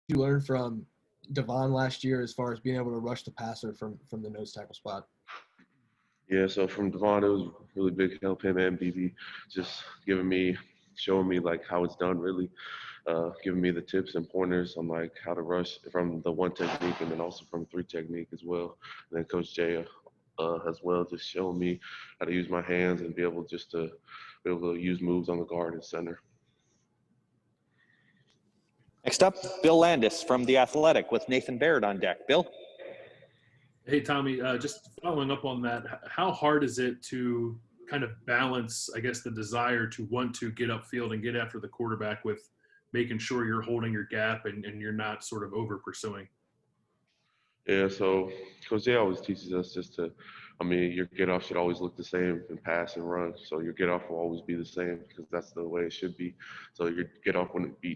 you learn from Devon last year as far as being able to rush the passer from the nose tackle spot? Yeah, so from Devon, it was really big help, him and BB, just showing me like how it's done really, giving me the tips and pointers on like how to rush from the one technique and then also from three technique as well. And then Coach Jay as well, just showing me how to use my hands and be able to use moves on the guard and center. Next up, Bill Landis from The Athletic with Nathan Baird on deck. Bill? Hey, Tommy, just following up on that, how hard is it to kind of balance, I guess, the desire to want to get upfield and get after the quarterback with making sure you're holding your gap and you're not sort of over pursuing? Yeah, so Coach Jay always teaches us your get off should always look the same in pass and run. So your get off will always be the same because that's the way it should be. So your get off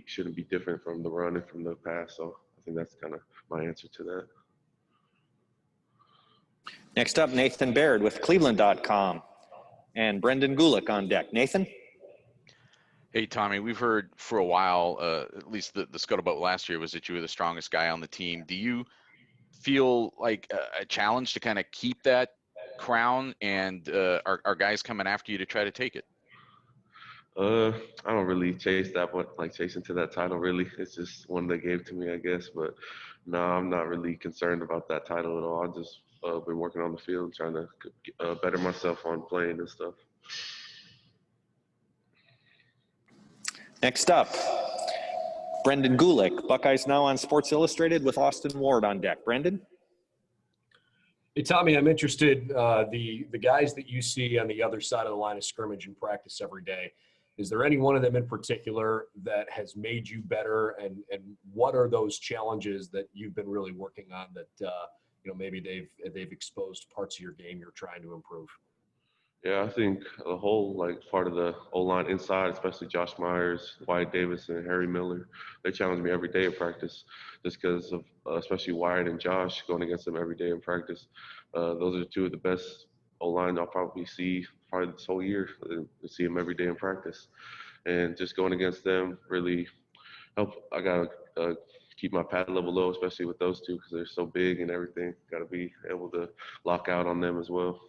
shouldn't be different from the run and from the pass. So I think that's kind of my answer to that. Next up, Nathan Baird with Cleveland.com and Brendan Gulick on deck. Nathan? Hey, Tommy, we've heard for a while, at least the scuttlebutt last year was that you were the strongest guy on the team. Do you feel like a challenge to kind of keep that crown, and are guys coming after you to try to take it? I don't really chase that, but like chasing to that title, really, it's just one they gave to me, I guess. But no, I'm not really concerned about that title at all. I just been working on the field, trying to better myself on playing and stuff. Next up, Brendan Gulick, Buckeyes Now on Sports Illustrated with Austin Ward on deck. Brendan? Hey, Tommy, I'm interested, the guys that you see on the other side of the line of scrimmage in practice every day, is there any one of them in particular that has made you better, and what are those challenges that you've been really working on that maybe they've exposed parts of your game you're trying to improve? Yeah, I think the whole part of the O-line inside, especially Josh Myers, Wyatt Davis, and Harry Miller, they challenge me every day in practice just because of especially Wyatt and Josh going against them every day in practice. Those are two of the best O-line I'll probably see this whole year, to see them every day in practice. And just going against them really help. I got to keep my pad level low, especially with those two because they're so big and everything. Got to be able to lock out on them as well.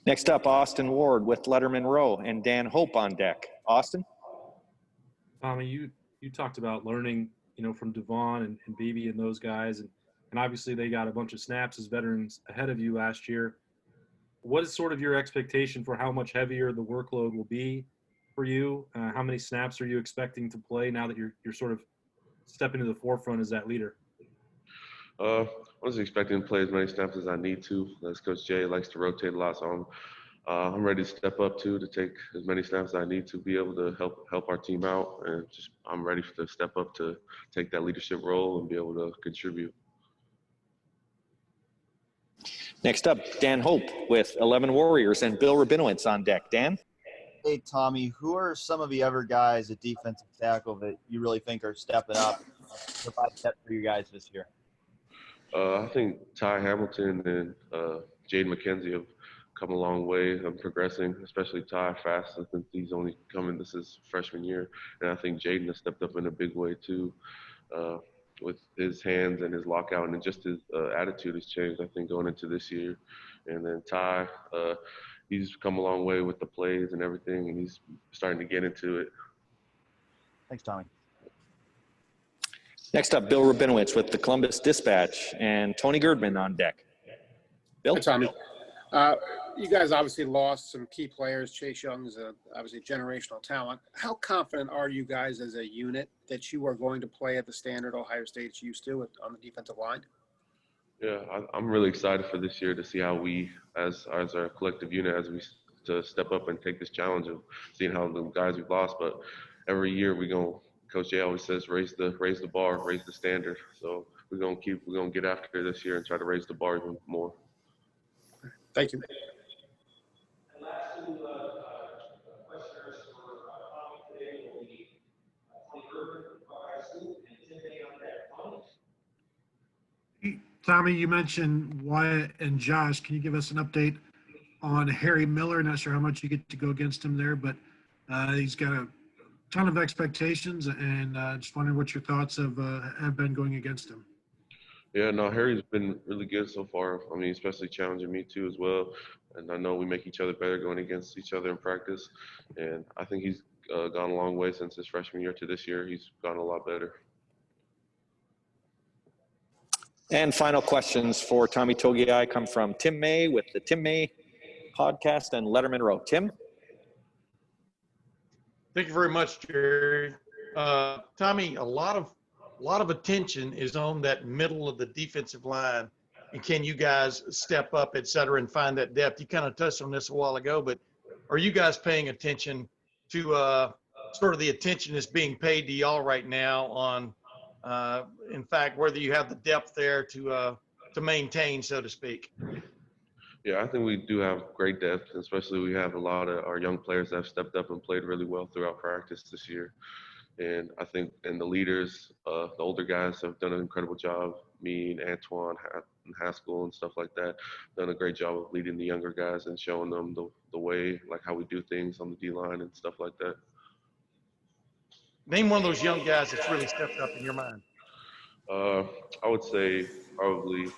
Next up, Austin Ward with Letterman Row and Dan Hope on deck. Austin? Tommy, you talked about learning, from Devon and Beebe and those guys, and obviously they got a bunch of snaps as veterans ahead of you last year. What is sort of your expectation for how much heavier the workload will be for you? How many snaps are you expecting to play now that you're sort of stepping to the forefront as that leader? I was expecting to play as many snaps as I need to. As Coach Jay likes to rotate a lot, so I'm ready to step up too, to take as many snaps as I need to be able to help our team out, and I'm ready to step up to take that leadership role and be able to contribute. Next up, Dan Hope with 11 Warriors and Bill Rabinowitz on deck. Dan? Hey, Tommy, who are some of the other guys at defensive tackle that you really think are stepping up to provide depth for you guys this year? I think Ty Hamilton and Jaden McKenzie have come a long way. I'm progressing, especially Ty fast. I think he's only coming this is freshman year. And I think Jaden has stepped up in a big way too, with his hands and his lockout, and just his attitude has changed, I think, going into this year. And then Ty, he's come a long way with the plays and everything, and he's starting to get into it. Thanks, Tommy. Next up, Bill Rabinowitz with the Columbus Dispatch and Tony Girdman on deck. Bill? Hi, Tommy. You guys obviously lost some key players. Chase Young is obviously generational talent. How confident are you guys as a unit that you are going to play at the standard Ohio State's used to on the defensive line? Yeah, I'm really excited for this year to see how we, as our collective unit, to step up and take this challenge of seeing how the guys we've lost. But every year Coach Jay always says, raise the bar, raise the standard. So we're gonna get after this year and try to raise the bar even more. Thank you. And last two questioners for Tommy today will be Tommy Urban from Buckeye School and Tim May on deck. Tommy? Tommy, you mentioned Wyatt and Josh. Can you give us an update on Harry Miller? Not sure how much you get to go against him there, but he's got a ton of expectations, and just wondering what your thoughts have been going against him. Yeah, no, Harry's been really good so far. I mean, especially challenging me too as well. And I know we make each other better going against each other in practice. And I think he's gone a long way since his freshman year to this year. He's gone a lot better. And final questions for Tommy Togiai come from Tim May with the Tim May podcast and Letterman Row. Tim? Thank you very much, Jerry. Tommy, a lot of attention is on that middle of the defensive line, and can you guys step up, et cetera, and find that depth? You kind of touched on this a while ago, but are you guys paying attention to sort of the attention that's being paid to y'all right now on, in fact, whether you have the depth there to maintain, so to speak? Yeah, I think we do have great depth, especially we have a lot of our young players that have stepped up and played really well throughout practice this year. And I think, and the leaders, the older guys have done an incredible job. Me and Antoine and Haskell and stuff like that, done a great job of leading the younger guys and showing them the way, like how we do things on the D-line and stuff like that. Name one of those young guys that's really stepped up in your mind. I would say probably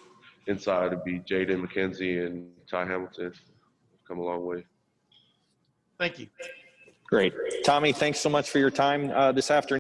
inside would be Jaden McKenzie and Ty Hamilton. Come a long way. Thank you. Great. Tommy, thanks so much for your time this afternoon.